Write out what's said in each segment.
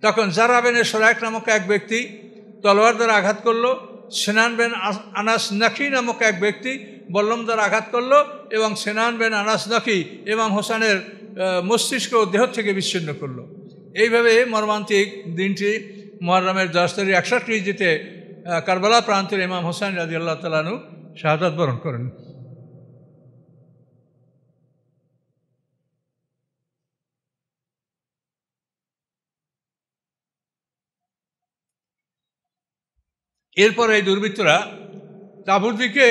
তখন জারা বিন সুরাইক নামক এক ব্যক্তি তলোয়ার দ্বারা আঘাত করলো, সিনান বিন আনাস নাকি নামক এক ব্যক্তি বল্লম দ্বারা আঘাত করলো, এবং সিনান বিন আনাস নাকি ইমাম হোসেনের মস্তিষ্ক দেহ থেকে বিচ্ছিন্ন করলো। এইভাবে মর্মান্তিক দিনটি মুহররমের 10 তারিখ 61 হিজরিতে কারবালা প্রান্তের ইমাম হোসেন রাদিয়াল্লাহু তাআলা আনহু শাহাদাত বরণ করেন। এরপর এই দুর্বৃত্তরা তাঁবুর দিকে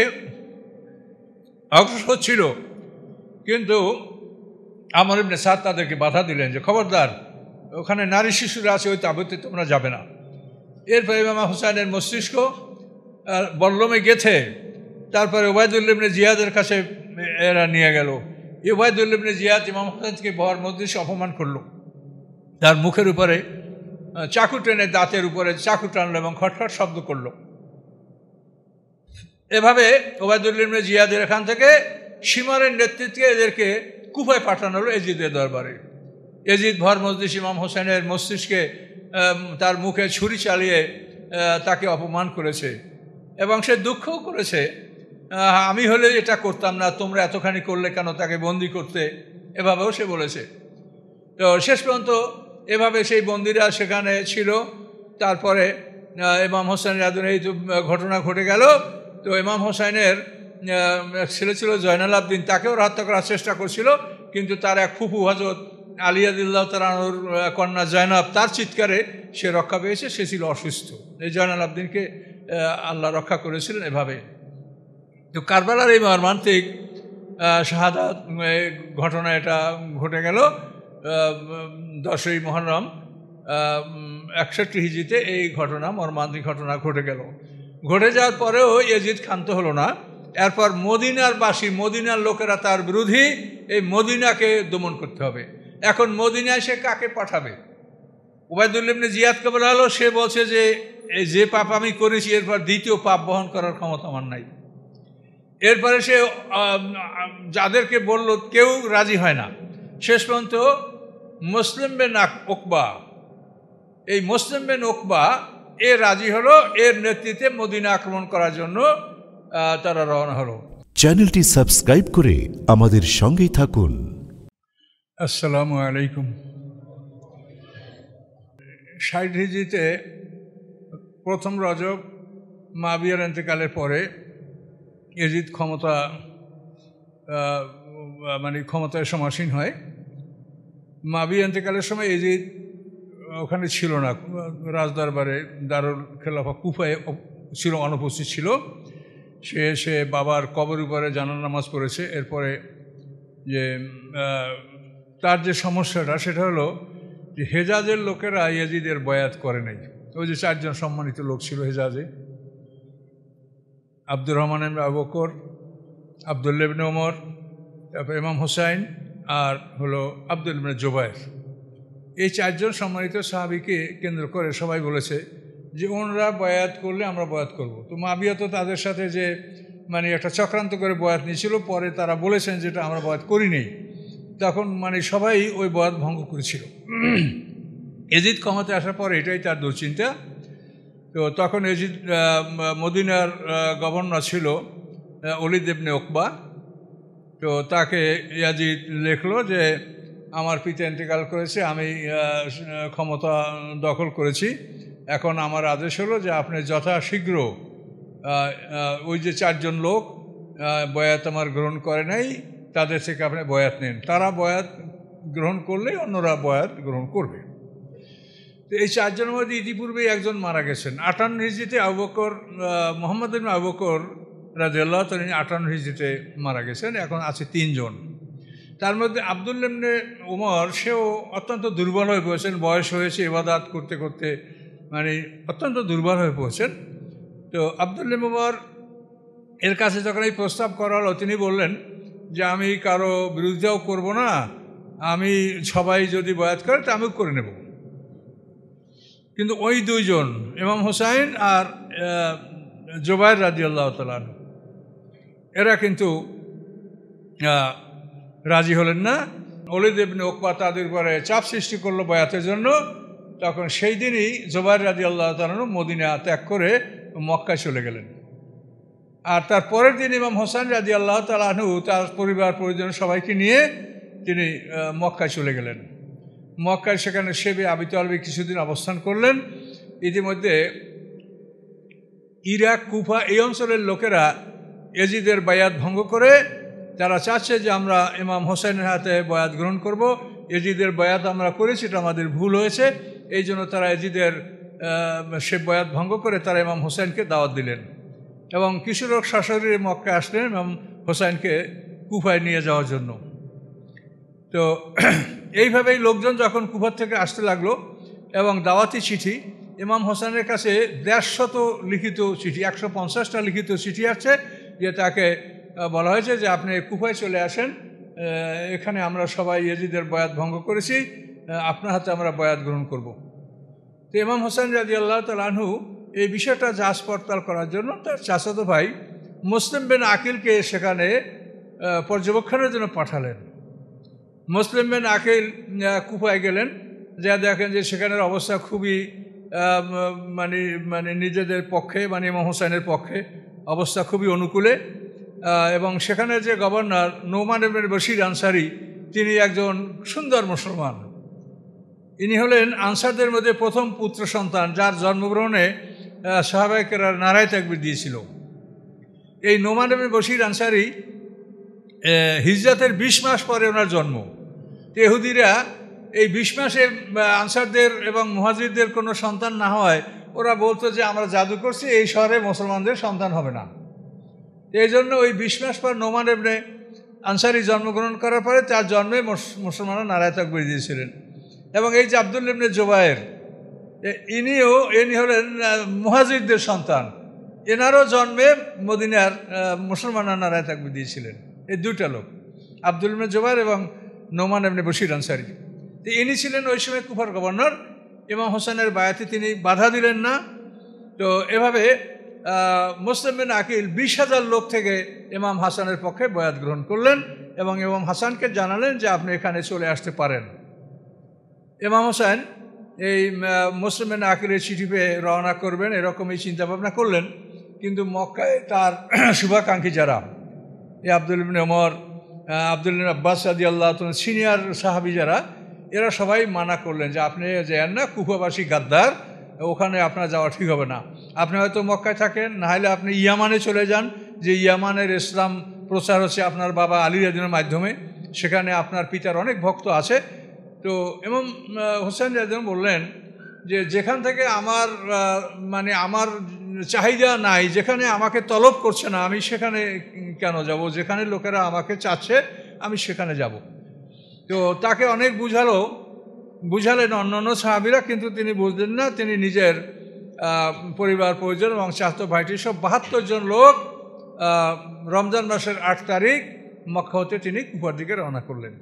অগ্রসর ছিল, কিন্তু আমর ইবনে সাদ তাদেরকে বাধা দিলেন যে খবরদার, ওখানে নারী শিশুরা আছে, ওই তাঁবুতে তোমরা যাবে না। এরপর ইমাম হোসেনের মস্তিষ্ক বল্লমে গেছে, তারপরে ওবায়দুল্লাহ ইবনে জিয়াদের কাছে এরা নিয়ে গেল। ওবায়দুল্লাহ ইবনে জিয়াদ ইমাম হোসেনকে বহর মজলিসে অপমান করলো, তার মুখের উপরে চাকু টেনে দাঁতের উপরে চাকু টানলো এবং খটখট শব্দ করলো। এভাবে ওবায়দুল্লাহ ইবনে জিয়াদের এখান থেকে শিমারের নেতৃত্বে এদেরকে কুফায় পাঠানো হলো এজিদের দরবারে। এজিদ ভর মজলিস ইমাম হোসেনের মস্তিষ্কে তার মুখে ছুরি চালিয়ে তাকে অপমান করেছে, এবং সে দুঃখও করেছে, আমি হলে এটা করতাম না, তোমরা এতখানি করলে কেন, তাকে বন্দি করতে, এভাবেও সে বলেছে। তো শেষ পর্যন্ত এভাবে সেই বন্দিরা সেখানে ছিল। তারপরে ইমাম হোসেনের এই ঘটনা ঘটে গেল। তো ইমাম হোসেনের ছেলে ছিল জয়নাল আবদিন, তাকেও হত্যা করার চেষ্টা করছিল, কিন্তু তার এক ফুফু হযরত আলী রাদিয়াল্লাহু তাআলা আনহুর কন্যা জয়নাব, তার চিৎকারে সে রক্ষা পেয়েছে। সে ছিল অসুস্থ, এই জয়নাল আবদিনকে আল্লাহ রক্ষা করেছিলেন এভাবে। তো কারবালার এই মর্মান্তিক শাহাদাত ঘটনা এটা ঘটে গেল 10ই মুহররম 61 হিজরিতে। এই ঘটনা, মর্মান্তিক ঘটনা ঘটে গেল। ঘটে যাওয়ার পরেও ইয়াজিদ ক্ষান্ত হলো না। এরপর মদিনার বাসী, মদিনার লোকেরা তার বিরোধী, এই মদিনাকে দমন করতে হবে। এখন মদিনায় সে কাকে পাঠাবে? ওবায়দুল্লাহ ইবনে জিয়াদকে বলা হলো, সে বলছে যে এই যে পাপ আমি করেছি এরপর দ্বিতীয় পাপ বহন করার ক্ষমতা আমার নাই। এরপরে সে যাদেরকে বলল, কেউ রাজি হয় না। শেষ পর্যন্ত মুসলিম বিন উকবা, এই মুসলিম বিন উকবা এ রাজি হলো, এর নেতৃত্বে মদিনা আক্রমণ করার জন্য তারা রওনা হলো। চ্যানেলটি সাবস্ক্রাইব করে আমাদের সঙ্গেই থাকুন। আসসালামু আলাইকুম। 60 হিজরিতে প্রথম রজব মুআবিয়ার ইন্তেকালের পরে ইয়াজিদ ক্ষমতায় সমাসীন হয়। মুআবিয়া ইন্তেকালের সময় ইয়াজিদ ওখানে ছিল না, রাজদরবারে দারুল খেলাফা কুফায় ছিল, অনুপস্থিত ছিল। সে এসে বাবার কবর উপরে জানাজা নামাজ পড়েছে। এরপরে যে তার যে সমস্যাটা, সেটা হলো যে হেজাজের লোকেরা ইয়াজিদের বয়াত করে নাই। ওই যে 4 জন সম্মানিত লোক ছিল হেজাজে, আব্দুর রহমান ইবনে আবু বকর, আবদুল্লাহ ইবনে ওমর, তারপর ইমাম হোসাইন, আর হলো আবদুল্লাহ ইবনে জুবায়ের। এই 4 জন সম্মানিত সাহাবীকে কেন্দ্র করে সবাই বলেছে যে ওনারা বয়াত করলে আমরা বয়াত করব। তো মুআবিয়া তো তাদের সাথে যে একটা চক্রান্ত করে বয়াত নিয়েছিল, পরে তারা বলেছেন যেটা আমরা বয়াত করি নেই। তখন সবাই ওই বয়াত ভঙ্গ করেছিল। ইয়াজিদ ক্ষমতায় আসার পর এটাই তার দুশ্চিন্তা। তো তখন ইয়াজিদ মদিনার গভর্নর ছিল ওলীদ ইবনে উকবা। তো তাকে ইয়াজিদ লিখলো যে আমার পিতা ইন্তেকাল করেছে, আমি ক্ষমতা দখল করেছি, এখন আমার আদেশ হলো যে আপনি যথাশীঘ্র ওই যে 4 জন লোক বয়াত আমার গ্রহণ করে নাই, তাদের থেকে আপনি বয়াত নেন। তারা বয়াত গ্রহণ করলে অন্যরা বয়াত গ্রহণ করবে। তো এই 4 জনের মধ্যে ইতিপূর্বেই একজন মারা গেছেন। 58 হিজরিতে আবু বকর, মুহাম্মদ ইবনে আবু বকর রাদিয়াল্লাহু তাআলা 58 হিজরিতে মারা গেছেন। এখন আছে 3 জন। তার মধ্যে আবদুল্লাহ ইবনে ওমর, সেও অত্যন্ত দুর্বল হয়ে পড়েছেন, বয়স হয়েছে, ইবাদত করতে করতে অত্যন্ত দুর্বল হয়ে পড়েছেন। তো আবদুল্লাহ ইবনে ওমর এর কাছে যখন এই প্রস্তাব করা হলো, তিনি বললেন যে আমি কারো বিরোধিতাও করব না, আমি সবাই যদি বয়াত করে তা আমিও করে নেব। কিন্তু ওই 2 জন, ইমাম হোসাইন আর জুবায়ের রাদিয়াল্লাহু তাআলা, এরা কিন্তু রাজি হলেন না। ওলীদ ইবনে উকবা তাদের উপরে চাপ সৃষ্টি করলো বয়াতের জন্য। তখন সেই দিনই জুবাইর রাদিয়াল্লাহু তাআলা আনহু মদিনা ত্যাগ করে মক্কায় চলে গেলেন। আর তার পরের দিন ইমাম হোসেন রাদিয়াল্লাহু তাআলা আনহু তার পরিবার পরিজন সবাইকে নিয়ে তিনি মক্কায় চলে গেলেন। মক্কায় সেখানে শেবে আবি তালিবে কিছুদিন অবস্থান করলেন। ইতিমধ্যে ইরাক, কুফা এই অঞ্চলের লোকেরা ইয়াজিদের বায়াত ভঙ্গ করে তারা চাচ্ছে যে আমরা ইমাম হোসেনের হাতে বায়াত গ্রহণ করব। ইয়াজিদের বায়াত আমরা করেছি, এটা আমাদের ভুল হয়েছে। এই জন্য তারা ইয়াজিদের সে বায়াত ভঙ্গ করে তারা ইমাম হোসেনকে দাওয়াত দিলেন এবং কিছু লোক সশরীরে মক্কায় আসলেন ইমাম হোসেনকে কুফায় নিয়ে যাওয়ার জন্য। তো এইভাবেই লোকজন যখন কুফার থেকে আসতে লাগলো এবং দাওয়াতি চিঠি ইমাম হোসেনের কাছে 150 লিখিত চিঠি, 150টা লিখিত চিঠি আছে, যে তাকে বলা হয়েছে যে আপনি কুফায় চলে আসেন, এখানে আমরা সবাই ইয়াজিদের বয়াত ভঙ্গ করেছি, আপনার হাতে আমরা বয়াত গ্রহণ করব। তো ইমাম হোসেন রাদিয়াল্লাহু তাআলা আনহু এই বিষয়টা যাচ পড়তাল করার জন্য তার চাচাতো ভাই মুসলিম বিন আকিলকে সেখানে পর্যবেক্ষণের জন্য পাঠালেন। মুসলিম বিন আকিল কুফায় গেলেন, যা দেখেন যে সেখানের অবস্থা খুবই মানে নিজেদের পক্ষে, মানে ইমাম হোসেনের পক্ষে অবস্থা খুবই অনুকূলে। এবং সেখানে যে গভর্নর নোমান ইবনে বশির আনসারি, তিনি একজন সুন্দর মুসলমান। ইনি হলেন আনসারদের মধ্যে প্রথম পুত্র সন্তান, যার জন্মগ্রহণে সাহাবায়ে কেরাম নারায়ে তাকবীর দিয়েছিল। এই নোমান ইবনে বশির আনসারি হিজরতের 20 মাস পরে ওনার জন্ম। ইহুদিরা এই 20 মাসে আনসারদের এবং মুহাজিরদের কোনো সন্তান না হয় ওরা বলতো যে আমরা জাদু করছি, এই শহরে মুসলমানদের সন্তান হবে না। এই জন্য ওই 20 মাস পর নোমান ইবনে আনসারি জন্মগ্রহণ করার পরে তার জন্মে মুসলমানরা নারায়ে তাকবীর দিয়েছিলেন। এবং এই যে আব্দুল্লাহ ইবনে জুবায়ের, ইনি হলেন মুহাজিরদের সন্তান, এনারও জন্মে মদিনার মুসলমানরা নারায়ে তাকবীর দিয়েছিলেন। এই দুইটা লোক, আব্দুল্লাহ ইবনে জুবায়ের এবং নোমান ইবনে বশির আনসারি। তো ইনি ছিলেন ওই সময় কুফার গভর্নর। ইমাম হোসেনের বায়াতে তিনি বাধা দিলেন না। তো এভাবে মুসলিম বিন আকিল 20,000 লোক থেকে ইমাম হাসানের পক্ষে বয়াত গ্রহণ করলেন এবং ইমাম হাসানকে জানালেন যে আপনি এখানে চলে আসতে পারেন। ইমাম হোসেন এই মুসলিম বিন আকিলের চিঠি পেয়ে রওনা করবেন এরকমই চিন্তাভাবনা করলেন। কিন্তু মক্কায় তার শুভাকাঙ্ক্ষী যারা, এই আব্দুল ইবনে ওমর, আব্দুল ইবনে আব্বাস রাদিয়াল্লাহু তাআলা সিনিয়র সাহাবী যারা, এরা সবাই মানা করলেন যে আপনি যান না, কুফাবাসী গাদ্দার, ওখানে আপনার যাওয়া ঠিক হবে না। আপনি হয়তো মক্কায় থাকেন, না হলে আপনি ইয়ামানে চলে যান, যে ইয়ামানের ইসলাম প্রচার হচ্ছে আপনার বাবা আলী রাদিয়াল্লাহু মাধ্যমে, সেখানে আপনার পিতার অনেক ভক্ত আছে। তো ইমাম হোসেন রাদিয়াল্লাহু বললেন যে যেখান থেকে আমার চাহিদা নাই, যেখানে আমাকে তলব করছে না, আমি সেখানে কেন যাব? যেখানে লোকেরা আমাকে চাচ্ছে আমি সেখানে যাব। তো তাকে অনেক বুঝালেন অন্যান্য সাহাবীরা, কিন্তু তিনি বুঝলেন না। তিনি নিজের পরিবার পরিজন এবং চাচাতো ভাইটি সব 72 জন লোক রমজান মাসের 8 তারিখ মক্কা হতে তিনি কুফার দিকে রওনা করলেন।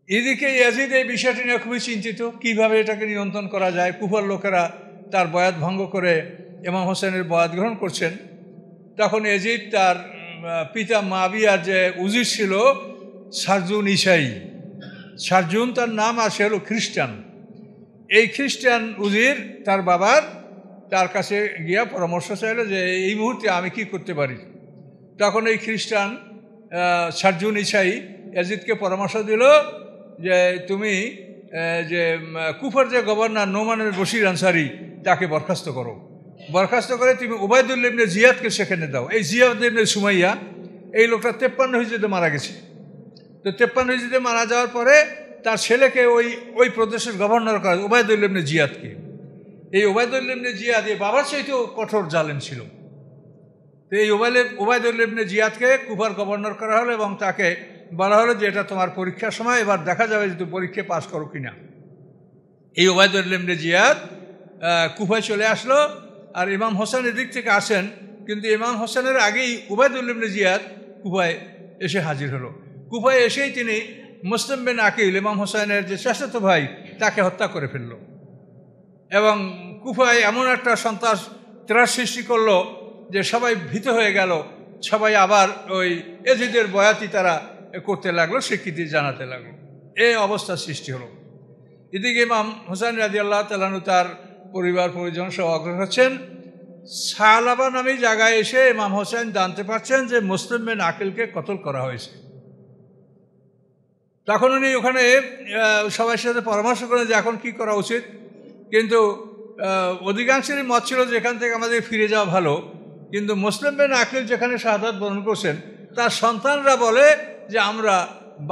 এদিকে ইয়াজিদ এই বিষয়টি নিয়ে খুবই চিন্তিত, কিভাবে এটাকে নিয়ন্ত্রণ করা যায়। কুফার লোকেরা তার বয়াত ভঙ্গ করে ইমাম হোসেনের বয়াত গ্রহণ করছেন। তখন ইয়াজিদ তার পিতা মুআবিয়ার যে উজির ছিল সারজুন ইসাই, সারজুন তার নাম, আর সে হলো খ্রিস্টান। এই খ্রিস্টান উজির তার বাবার তার কাছে গিয়া পরামর্শ চাইল যে এই মুহূর্তে আমি কি করতে পারি। তখন এই খ্রিস্টান সারজুন ইসাই ইয়াজিদকে পরামর্শ দিল যে তুমি যে কুফার যে গভর্নর নোমান ইবনে বশির আনসারি, তাকে বরখাস্ত করো। বরখাস্ত করে তুমি উবাইদুল্লাহ ইবনে জিয়াদকে সেখানে দাও। এই জিয়াদ ইবনে সুমাইয়া, এই লোকটা 53 হিজরিতে মারা গেছে। তো 53 হিজরিতে মারা যাওয়ার পরে তার ছেলেকে ওই প্রদেশের গভর্নর করা, উবাইদুল্লাহ ইবনে জিয়াদকে। এই উবাইদুল্লাহ ইবনে জিয়াদ এই বাবার চাইতেও কঠোর জালেম ছিল। তো এই উবাইদুল্লাহ ইবনে জিয়াদকে কুফার গভর্নর করা হলো এবং তাকে বলা হলো যে এটা তোমার পরীক্ষার সময়, এবার দেখা যাবে যে তুমি পরীক্ষায় পাশ করো কিনা। এই উবাইদুল্লাহ ইবনে জিয়াদ কুফায় চলে আসলো। আর ইমাম হোসেন এদিক থেকে আসেন, কিন্তু ইমাম হোসেনের আগেই উবাইদুল্লাহ ইবনে জিয়াদ কুফায় এসে হাজির হলো। কুফায় এসেই তিনি মুসলিম বিন আকিল, ইমাম হোসেনের যে চাচাতো ভাই, তাকে হত্যা করে ফেলল এবং কুফায় এমন একটা সন্ত্রাস ত্রাস সৃষ্টি করলো যে সবাই ভীত হয়ে গেল। সবাই আবার ওই ইয়াজিদের বয়াতি তারা করতে লাগলো, স্বীকৃতি জানাতে লাগলো। এই অবস্থার সৃষ্টি হলো। এদিকে ইমাম হোসেন রাদিয়াল্লাহু তাআলা আনহু তার পরিবার পরিজন সহ অগ্রসর হচ্ছেন। সালাবা নামে জায়গায় এসে ইমাম হোসেন জানতে পারছেন যে মুসলিম বিন আকিলকে কতল করা হয়েছে। তখন উনি ওখানে সবার সাথে পরামর্শ করেন যে এখন কি করা উচিত, কিন্তু অধিকাংশেরই মত ছিল যে এখান থেকে আমাদের ফিরে যাওয়া ভালো। কিন্তু মুসলিম বিন আকিল যেখানে শাহাদাত বরণ করছেন তার সন্তানরা বলে যে আমরা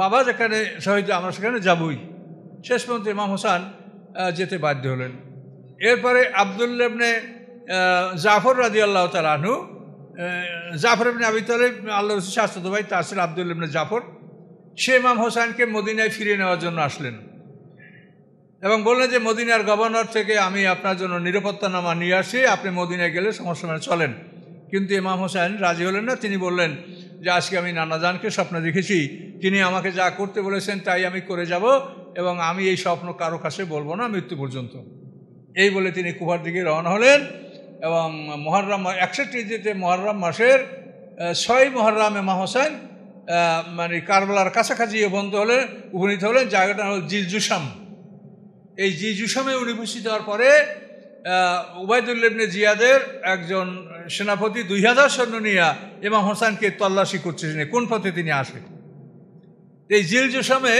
বাবা যেখানে শহীদ আমরা সেখানে যাবই। শেষ পর্যন্ত ইমাম হোসেন যেতে বাধ্য হলেন। এরপরে আবদুল্লাহ ইবনে জাফর রাদিয়াল্লাহু তাআলা আনহু, জাফর ইবনে আবি তালিব আল্লাহর রাসূলের চাচাতো ভাই, তার ছিল আবদুল্লাহ ইবনে জাফর, সে ইমাম হোসেনকে মদিনায় ফিরিয়ে নেওয়ার জন্য আসলেন এবং বললেন যে মদিনার গভর্নর থেকে আমি আপনার জন্য নিরাপত্তানামা নিয়ে আসি, আপনি মদিনায় গেলে সমস্যা মেনে চলেন। কিন্তু ইমাম হোসেন রাজি হলেন না। তিনি বললেন যে আজকে আমি নানাজানকে স্বপ্ন দেখেছি, তিনি আমাকে যা করতে বলেছেন তাই আমি করে যাব এবং আমি এই স্বপ্ন কারো কাছে বলবো না মৃত্যু পর্যন্ত। এই বলে তিনি কুফার দিকে রওনা হলেন এবং মুহররম 61 হিজরিতে মুহররম মাসের 6 মুহররম ইমাম হোসেন মানে কারবালার কাছাকাছি উপনীত হলেন। জায়গাটা হল জিলজুসাম। এই জিলজুসামে উনি উপস্থিত হওয়ার পরে উবাইদুল্লাহ ইবনে জিয়াদের একজন সেনাপতি 2000 সৈন্য নিয়ে ইমাম হোসেনকে তল্লাশি করছিলেন কোন পথে তিনি আসেন। এই জিলজুসামে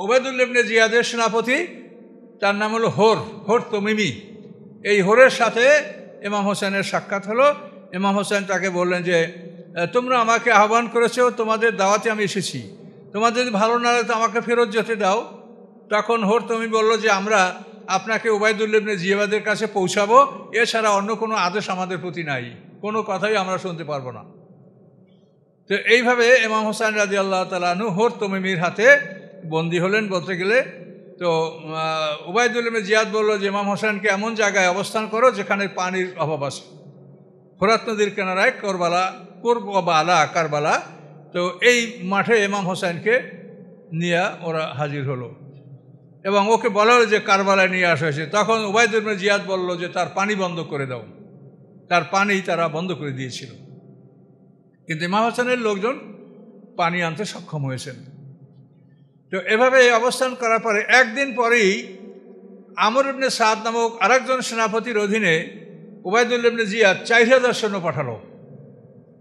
উবাইদুল্লাহ ইবনে জিয়াদের সেনাপতি, তার নাম হলো হোর তমিমি। এই হোরের সাথে ইমাম হোসেনের সাক্ষাৎ হলো। ইমাম হোসেন তাকে বললেন যে তোমরা আমাকে আহ্বান করেছো, তোমাদের দাওয়াতে আমি এসেছি, তোমাদের যদি ভালো না লাগে তো আমাকে ফেরত যেতে দাও। তখন হোর তমিমি বলল যে আমরা আপনাকে উবাইদুল্লাহ ইবনে জিয়াদের কাছে পৌঁছাবো, এছাড়া অন্য কোনো আদেশ আমাদের প্রতি নাই, কোনো কথাই আমরা শুনতে পারবো না। তো এইভাবে ইমাম হোসেন রাদিয়াল্লাহু তাআলা আনহু হোর তমিমির হাতে বন্দী হলেন বলতে গেলে। তো উবাইদুল্লাহ ইবনে জিয়াদ বলল যে ইমাম হোসেনকে এমন জায়গায় অবস্থান করো যেখানে পানির অভাব আছে, ফোরাত নদীর কিনারায় কারবালা। তো এই মাঠে ইমাম হোসেনকে নিয়ে ওরা হাজির হলো এবং ওকে বলা হলো যে কারবালায় নিয়ে আসা হয়েছে। তখন উবাইদুল্লাহ ইবনে জিয়াদ বলল যে তার পানি বন্ধ করে দাও। তার পানি তারা বন্ধ করে দিয়েছিল, কিন্তু ইমাম হোসেনের লোকজন পানি আনতে সক্ষম হয়েছেন। তো এভাবে অবস্থান করার পরে একদিন পরেই আমর ইবনে সাদ নামক আরেকজন সেনাপতির অধীনে উবাইদুল্লাহ ইবনে জিয়াদ 4000 সৈন্য পাঠালো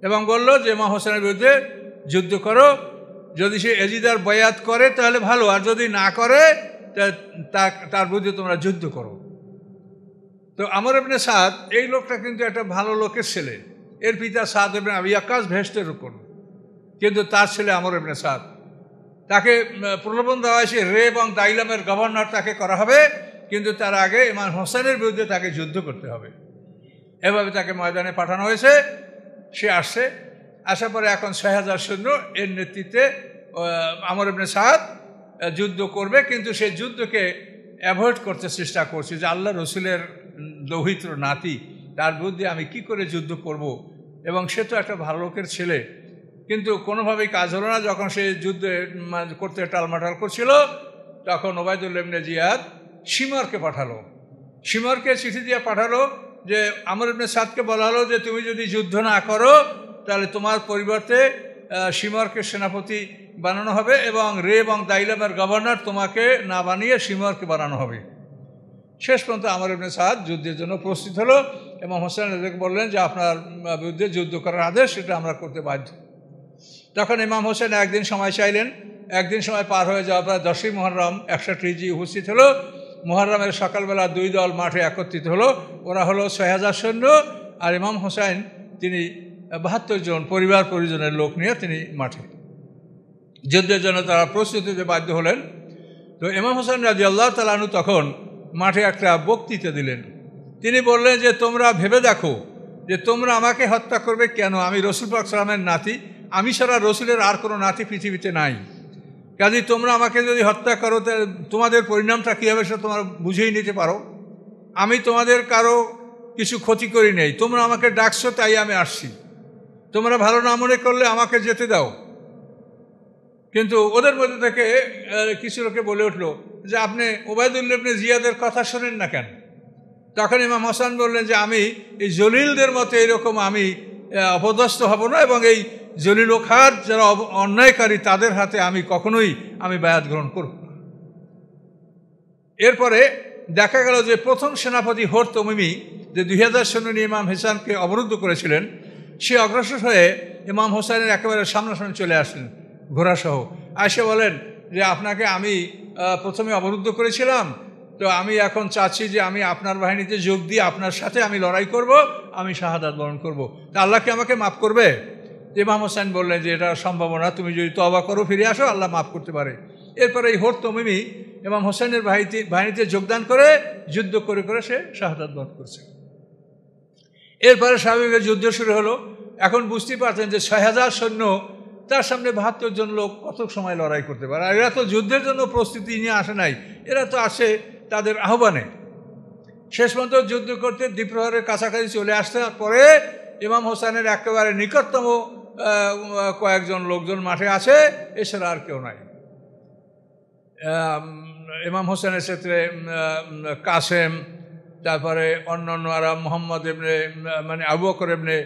এবং বলল যে ইমাম হোসেনের বিরুদ্ধে যুদ্ধ করো, যদি সে এজিদার বয়াত করে তাহলে ভালো, আর যদি না করে তার বিরুদ্ধে তোমরা যুদ্ধ করো। তো আমর ইবনে সাদ এই লোকটা কিন্তু একটা ভালো লোকের ছেলে, এর পিতা সাদ ইবনে আবি ওয়াক্কাস ভেস্টের উপর, কিন্তু তার ছেলে আমর ইবনে সাদ, তাকে প্রলোভন দেওয়া হয়েছে রে এবং দাইলামের গভর্নর তাকে করা হবে, কিন্তু তার আগে ইমাম হোসেনের বিরুদ্ধে তাকে যুদ্ধ করতে হবে। এভাবে তাকে ময়দানে পাঠানো হয়েছে। সে আসছে, আসার পরে এখন 6000 সৈন্য এর নেতৃত্বে আমর ইবনে সাদ যুদ্ধ করবে, কিন্তু সেই যুদ্ধকে অ্যাভয়েড করতে চেষ্টা করছে যে আল্লাহ রসুলের দৌহিত্র নাতি, তার বিরুদ্ধে আমি কি করে যুদ্ধ করব, এবং সে তো একটা ভালো লোকের ছেলে। কিন্তু কোনোভাবেই কাজ হলো না। যখন সে যুদ্ধ করতে টালমাটাল করছিল তখন উবাইদুল্লাহ ইবনে জিয়াদ শিমরকে পাঠালো, শিমরকে চিঠি দিয়ে পাঠালো যে আমর ইবনে সাদকে বলা হলো যে তুমি যদি যুদ্ধ না করো তাহলে তোমার পরিবর্তে শিমরকে সেনাপতি বানানো হবে এবং রে এবং দাইলামের গভর্নর তোমাকে না বানিয়ে শিমরকে বানানো হবে। শেষ পর্যন্ত আমর ইবনে সাদ যুদ্ধের জন্য প্রস্তুত হলো এবং হোসেন রাজাকে বললেন যে আপনার বিরুদ্ধে যুদ্ধ করার আদেশ, সেটা আমরা করতে বাধ্য। তখন ইমাম হোসেন একদিন সময় চাইলেন। একদিন সময় পার হয়ে যাওয়ার পর 10ই মুহররম 61 হিজরি উপস্থিত হলো। মুহররমের সকালবেলা 2 দল মাঠে একত্রিত হলো। ওরা হলো 6000 সৈন্য, আর ইমাম হোসেন তিনি 72 জন পরিবার পরিজনের লোক নিয়ে তিনি মাঠে যুদ্ধের জন্য তারা প্রস্তুত হতে বাধ্য হলেন। তো ইমাম হোসেন রাদিয়াল্লাহু তাআলা আনহু তখন মাঠে একটা বক্তৃতা দিলেন। তিনি বললেন যে তোমরা ভেবে দেখো যে তোমরা আমাকে হত্যা করবে কেন? আমি রসুল পাক সাল্লাল্লাহু আলাইহি ওয়াসাল্লামের নাতি, আমি ছাড়া রসুলের আর কোনো নাতি পৃথিবীতে নাই। কাজেই তোমরা আমাকে যদি হত্যা করো তাহলে তোমাদের পরিণামটা কী হবে সেটা তোমরা বুঝেই নিতে পারো। আমি তোমাদের কারো কিছু ক্ষতি করি নেই, তোমরা আমাকে ডাকছো তাই আমি আসছি, তোমরা ভালো না মনে করলে আমাকে যেতে দাও। কিন্তু ওদের মধ্যে থেকে কিছু লোকে বলে উঠলো যে আপনি উবাইদুল্লাহ ইবনে জিয়াদের কথা শোনেন না কেন? তখন ইমাম হোসেন বললেন যে আমি এই জলিলদের মতো এরকম আমি অপদস্থ হব না, এবং এই জলিল ও খার যারা অন্যায়কারী তাদের হাতে আমি কখনোই বায়াত গ্রহণ করব না। এরপরে দেখা গেল যে প্রথম সেনাপতি হোর তমিমি যে 2000 সৈন্য নিয়ে ইমাম হোসেনকে অবরুদ্ধ করেছিলেন, সে অগ্রসর হয়ে ইমাম হোসেনের একেবারে সামনাসামনি চলে আসলেন ঘোড়াসহ। এসে বলেন যে আপনাকে আমি প্রথমে অবরুদ্ধ করেছিলাম, তো আমি এখন চাচ্ছি যে আমি আপনার বাহিনীতে যোগ দিয়ে আপনার সাথে আমি লড়াই করব, আমি শাহাদাত বরণ করব, তা আল্লাহ কি আমাকে মাফ করবে? ইমাম হোসেন বললেন যে এটা সম্ভব না, তুমি যদি তওবা করো ফিরে আসো আল্লাহ মাফ করতে পারে। এরপরে এই হোর তমিমি ইমাম হোসেনের বাহিনীতে যোগদান করে যুদ্ধ করে করে সে শাহাদাত বরণ করছে। এরপরে স্বাভাবিক যুদ্ধ শুরু হলো। এখন বুঝতেই পারছেন যে 6000 সৈন্য, তার সামনে 72 জন লোক কত সময় লড়াই করতে পারে। আর এরা তো যুদ্ধের জন্য প্রস্তুতি নিয়ে আসে নাই, এরা তো আসে তাদের আহ্বানে। শেষ পর্যন্ত যুদ্ধ করতে দ্বীপ্রহরের কাছাকাছি চলে আসতে পরে ইমাম হোসেনের একেবারে নিকটতম কয়েকজন লোকজন মাঠে আছে, এছাড়া আর কেউ নাই। ইমাম হোসেনের ক্ষেত্রে কাসেম, তারপরে অন্যান্য আরা মোহাম্মদ এমনে মানে আবু বকর এমনে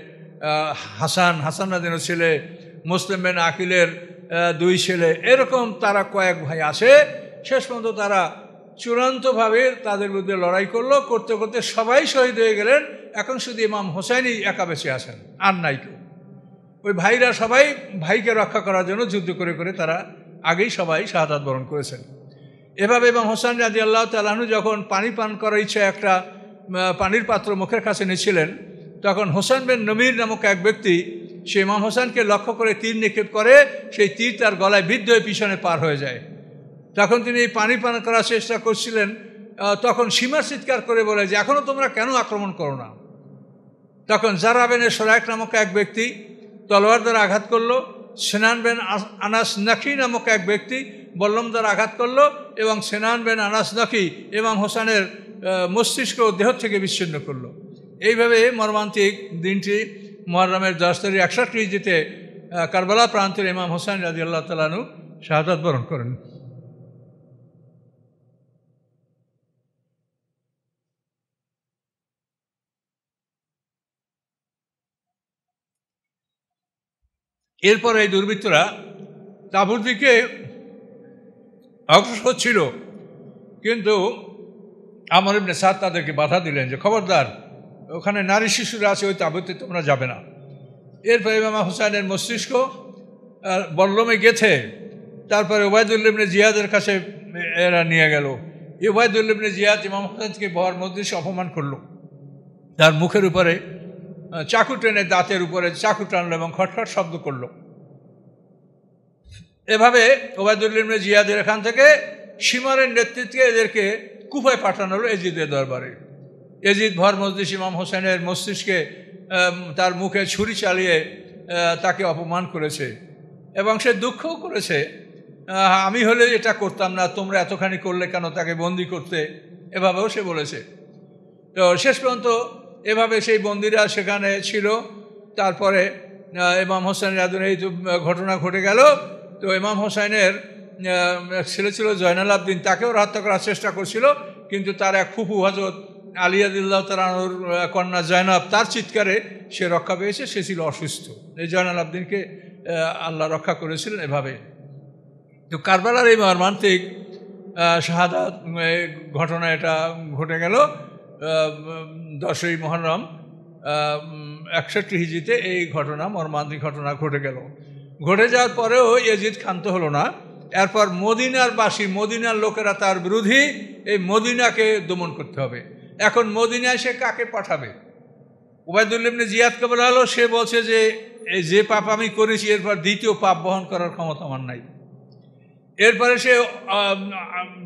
হাসান রাদিনের ছেলে, মুসলিম বিন আকিলের 2 ছেলে, এরকম তারা কয়েক ভাই আছে। শেষ পর্যন্ত তারা চূড়ান্তভাবে তাদের বিরুদ্ধে লড়াই করলো, করতে করতে সবাই শহীদ হয়ে গেলেন। এখন শুধু ইমাম হোসেনই একা বেঁচে আছেন, আর নাই কেউ। ওই ভাইরা সবাই ভাইকে রক্ষা করার জন্য যুদ্ধ করে করে তারা আগেই সবাই শাহাদাত বরণ করেছেন। এভাবে ইমাম হোসেন রাদিয়াল্লাহু তাআলা আনহু যখন পানি পান করার ইচ্ছা একটা পানির পাত্র মুখের কাছে নিয়েছিলেন, তখন হোসেন বিন নমির নামক এক ব্যক্তি সে ইমাম হোসেনকে লক্ষ্য করে তীর নিক্ষেপ করে, সেই তীর তার গলায় বিদ্ধ হয়ে পিছনে পার হয়ে যায়। তখন তিনি পানি পান করার চেষ্টা করছিলেন, তখন সীমার চিৎকার করে বলে যে এখনও তোমরা কেন আক্রমণ করো না? তখন জারা বিন সুরাইক নামক এক ব্যক্তি তলোয়ার দ্বারা আঘাত করলো, সিনান বিন আনাস নাকি নামক এক ব্যক্তি বল্লম দ্বারা আঘাত করলো, এবং সিনান বিন আনাস নাকি ইমাম হোসেনের মস্তিষ্ক দেহ থেকে বিচ্ছিন্ন করলো। এইভাবে মর্মান্তিক দিনটি মুহররমের 10 তারিখ 61 হিজরিতে কারবালা প্রান্তের ইমাম হোসেন রাদিয়াল্লাহু তাআলা আনহু শাহাদাত বরণ করেন। এরপর এই দুর্বৃত্তরা তাঁবুর দিকে অগ্রসর ছিল, কিন্তু আমর ইবনে সাদ তাদেরকে বাধা দিলেন যে খবরদার, ওখানে নারী শিশুরা আছে, ওই তাঁবুতে তোমরা যাবে না। এরপর ইমাম হোসেনের মস্তিষ্ক বল্লমে গেছে, তারপরে ওবায়দুল্লাহ ইবনে জিয়াদের কাছে এরা নিয়ে গেল। ওবায়দুল্লাহ ইবনে জিয়াদ ইমাম হোসেনকে বহর মজলিসে অপমান করলো, তার মুখের উপরে চাকু টেনে দাঁতের উপরে চাকু টানলো এবং খটখট শব্দ করলো। এভাবে ওবায়দুল্লাহ ইবনে জিয়াদের এখান থেকে সীমারের নেতৃত্বে এদেরকে কুফায় পাঠানো হলো এজিদের দরবারে। এজিদ ভর মজলিস ইমাম হোসেনের মস্তিষ্কে তার মুখে ছুরি চালিয়ে তাকে অপমান করেছে এবং সে দুঃখও করেছে, আমি হলে এটা করতাম না, তোমরা এতখানি করলে কেন তাকে বন্দি করতে, এভাবেও সে বলেছে। তো শেষ পর্যন্ত এভাবে সেই বন্দিরা সেখানে ছিল। তারপরে ইমাম হোসেনের এই ঘটনা ঘটে গেল। তো ইমাম হোসেনের ছেলে ছিল জয়নাল আবদিন, তাকেও হত্যা করার চেষ্টা করছিল, কিন্তু তার এক ফুফু হযরত আলী রাদিয়াল্লাহু তাআলা আনহুর কন্যা জয়নাব, তার চিৎকারে সে রক্ষা পেয়েছে। সে ছিল অসুস্থ, এই জয়নাল আবদিনকে আল্লাহ রক্ষা করেছিলেন এভাবে। তো কারবালার এই মর্মান্তিক শাহাদাত ঘটনা এটা ঘটে গেল 10ই মুহররম 61 হিজরিতে। এই ঘটনা মর্মান্তিক ঘটনা ঘটে গেল। ঘটে যাওয়ার পরেও ইয়াজিদ ক্ষান্ত হলো না। এরপর মদিনার বাসী, মদিনার লোকেরা তার বিরোধী, এই মদিনাকে দমন করতে হবে। এখন মদিনায় সে কাকে পাঠাবে? ওবায়দুল্লাহ ইবনে জিয়াদকে বলা হলো, সে বলছে যে পাপ আমি করেছি এরপর দ্বিতীয় পাপ বহন করার ক্ষমতা আমার নাই। এরপরে সে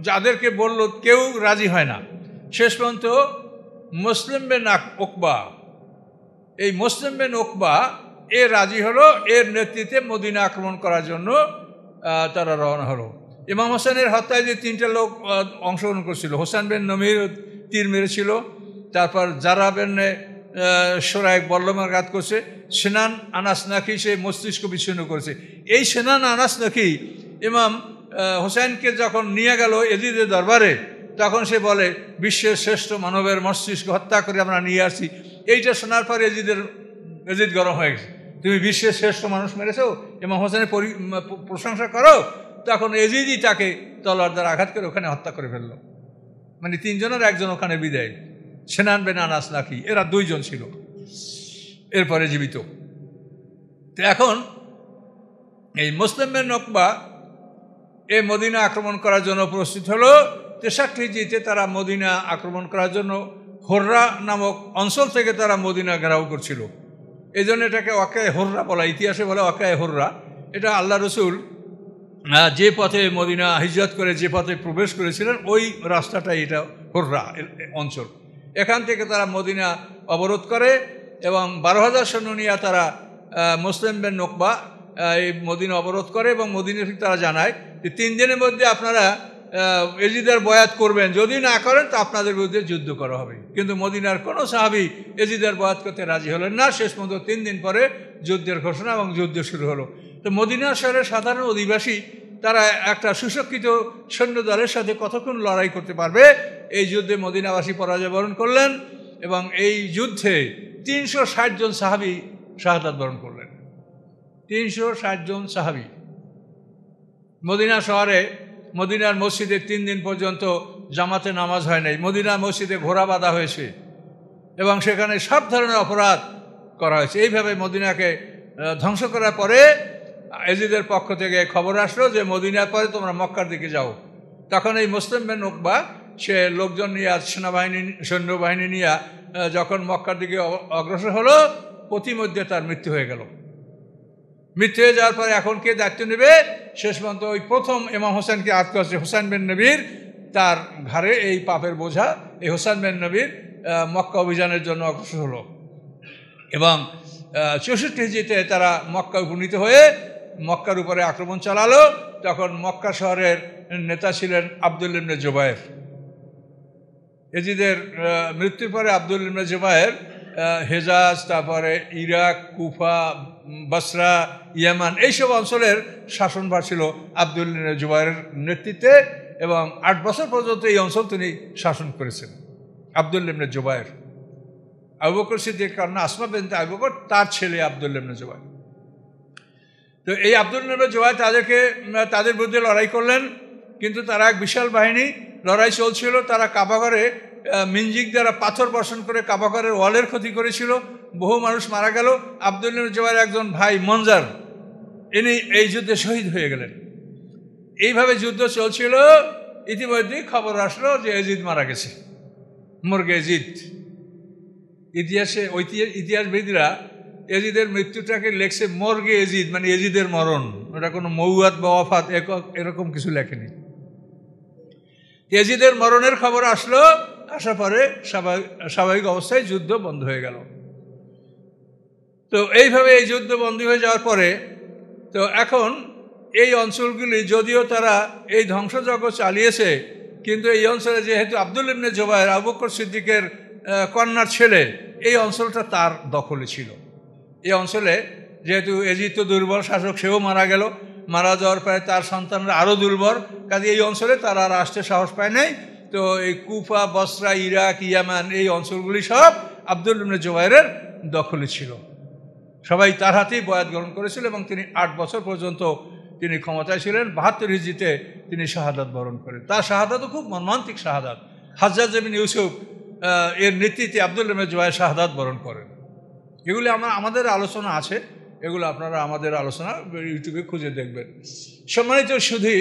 যাদেরকে বলল কেউ রাজি হয় না। শেষ পর্যন্ত মুসলিম বিন উকবা, এই মুসলিম বিন উকবা এ রাজি হলো, এর নেতৃত্বে মদিনা আক্রমণ করার জন্য তারা রওনা হলো। ইমাম হোসেনের হত্যায় যে 3টে লোক অংশগ্রহণ করছিল, হোসেন বিন নমির তীর মেরেছিল, তারপর জারা বিন সুরাইক বল্লমাঘাত করছে, সিনান আনাস নাকি সে মস্তিষ্ক বিচ্ছিন্ন করেছে। এই সিনান আনাস নাকি ইমাম হোসেনকে যখন নিয়ে গেল এজিদের দরবারে, তখন সে বলে বিশ্বের শ্রেষ্ঠ মানবের মস্তিষ্ক হত্যা করে আমরা নিয়ে আসছি। এইটা শোনার পর এজিদ গরম হয়ে গেছে, তুমি বিশ্বের শ্রেষ্ঠ মানুষ মেরেছো, ইমাম হোসেনের প্রশংসা করো। তখন এজিদই তাকে তলোয়ার দ্বারা আঘাত করে ওখানে হত্যা করে ফেললো। মানে তিনজনের একজন ওখানে বিদায়, সেনান বিন আনাস নাকি, এরা দুইজন ছিল এরপরে জীবিত। তো এখন এই মুসলিম বিন উকবা এই মদিনা আক্রমণ করার জন্য প্রস্তুত হলো। 63 হিজরিতে তারা মদিনা আক্রমণ করার জন্য হোররা নামক অঞ্চল থেকে তারা মদিনা ঘেরাও করছিল। এই জন্য এটাকে ওয়াকায়ে হোররা বলা, ইতিহাসে বলে ওয়াকায়ে হোররা। এটা আল্লাহ রসুল যে পথে মদিনা হিজরত করে যে পথে প্রবেশ করেছিলেন ওই রাস্তাটাই এটা হোররা অঞ্চল। এখান থেকে তারা মদিনা অবরোধ করে এবং 12,000 সৈন্য নিয়ে তারা মুসলিম বিন উকবা এই মদিনা অবরোধ করে এবং মদিনা থেকে তারা জানায় যে 3 দিনের মধ্যে আপনারা এজিদের বয়াত করবেন, যদি না করেন তো আপনাদের বিরুদ্ধে যুদ্ধ করা হবে। কিন্তু মদিনার কোনো সাহাবী এজিদের বয়াত করতে রাজি হলেন না। শেষ পর্যন্ত 3 দিন পরে যুদ্ধের ঘোষণা এবং যুদ্ধ শুরু হলো। তো মদিনা শহরের সাধারণ অধিবাসী তারা একটা সুশিক্ষিত সৈন্য দলের সাথে কতক্ষণ লড়াই করতে পারবে, এই যুদ্ধে মদিনাবাসী পরাজয় বরণ করলেন এবং এই যুদ্ধে 360 জন সাহাবী শাহাদাত বরণ করলেন। 360 জন সাহাবী। মদিনা শহরে মদিনার মসজিদে 3 দিন পর্যন্ত জামাতে নামাজ হয় নাই। মদিনার মসজিদে ঘোড়া বাঁধা হয়েছে এবং সেখানে সব ধরনের অপরাধ করা হয়েছে। এইভাবে মদিনাকে ধ্বংস করার পরে এজিদের পক্ষ থেকে খবর আসলো যে মদিনার পরে তোমরা মক্কার দিকে যাও। তখন এই মুসলিম বিন উকবা সে লোকজন নিয়ে সৈন্যবাহিনী নিয়ে যখন মক্কার দিকে অগ্রসর হলো, প্রতিমধ্যে তার মৃত্যু হয়ে গেল। মৃত্যু হয়ে যাওয়ার পরে এখন কে দায়িত্ব নেবে? শেষ পর্যন্ত ওই প্রথম ইমাম হোসেনকে আটক করেছে হোসেন বিন নবীর, তার ঘাড়ে এই পাপের বোঝা। এই হোসেন বিন নবীর মক্কা অভিযানের জন্য অগ্রসর হলো এবং 64 হিজরিতে তারা মক্কা উপনীত হয়ে মক্কার উপরে আক্রমণ চালালো। তখন মক্কা শহরের নেতা ছিলেন আব্দুল ইবনে জুবায়ের। এজিদের মৃত্যুর পরে আব্দুল ইবনে জুবায়ের হেজাজ, তারপরে ইরাক, কুফা, বসরা, ইয়ামান এইসব অঞ্চলের শাসনভার ছিল আব্দুল ইবনে জুবায়ের নেতৃত্বে এবং 8 বছর পর্যন্ত এই অঞ্চল তিনি শাসন করেছেন। আব্দুল ইবনে জুবায়ের, আবু বকর সিদ্দিক কন্যা আসমা বিনতে আবু বকর তার ছেলে আব্দুল ইবনে জুবায়ের। তো এই আব্দুল ইবনে জুবায়ের তাদের বিরুদ্ধে লড়াই করলেন, কিন্তু তারা এক বিশাল বাহিনী, লড়াই চলছিল। তারা কাবাঘরে মিনজিক দ্বারা পাথর বর্ষণ করে কাবাঘরের ওয়ালের ক্ষতি করেছিল, বহু মানুষ মারা গেল। আব্দুল ইবনে জুবায়ের একজন ভাই মনজার, ইনি এই যুদ্ধে শহীদ হয়ে গেলেন। এইভাবে যুদ্ধ চলছিল। ইতিমধ্যেই খবর আসলো যে এজিদ মারা গেছে, মর্গে এজিদ। ইতিহাসবিদরা এজিদের মৃত্যুটাকে লেখছে মর্গে এজিদ, মানে এজিদের মরণ। ওটা কোনো মৌয়াত বা ওয়াফাত এরকম কিছু লেখেনি। এজিদের মরণের খবর আসার পরে স্বাভাবিক অবস্থায় যুদ্ধ বন্ধ হয়ে গেল। তো এইভাবে এই যুদ্ধ বন্ধ হয়ে যাওয়ার পরে তো এখন এই অঞ্চলগুলি যদিও তারা এই ধ্বংসযজ্ঞ চালিয়েছে, কিন্তু এই অঞ্চলে যেহেতু আব্দুল ইবনে জুবায়ের আবু বকর সিদ্দিকের কন্যার ছেলে, এই অঞ্চলটা তার দখলে ছিল। এই অঞ্চলে যেহেতু এজিদ তো দুর্বল শাসক, সেও মারা গেল। মারা যাওয়ার পরে তার সন্তানরা আরও দুর্বল, কাজে এই অঞ্চলে তারা আর আসতে সাহস পায় নাই। তো এই কুফা, বসরা, ইরাক, ইয়ামান এই অঞ্চলগুলি সব আব্দুল ইবনে জুবায়েরের দখলে ছিল। সবাই তার হাতেই বয়াত গ্রহণ করেছিল এবং তিনি 8 বছর পর্যন্ত তিনি ক্ষমতায় ছিলেন। 72 হিজরিতে তিনি শাহাদাত বরণ করেন। তার শাহাদাতও খুব মর্মান্তিক শাহাদাত। হাজ্জাজ ইবনে ইউসুফ এর নেতৃত্বে আব্দুল ইবনে জুবায়ের শাহাদাত বরণ করেন। এগুলি আমাদের আলোচনা আছে, এগুলো আপনারা আমাদের আলোচনা ইউটিউবে খুঁজে দেখবেন। সম্মানিত সুধী,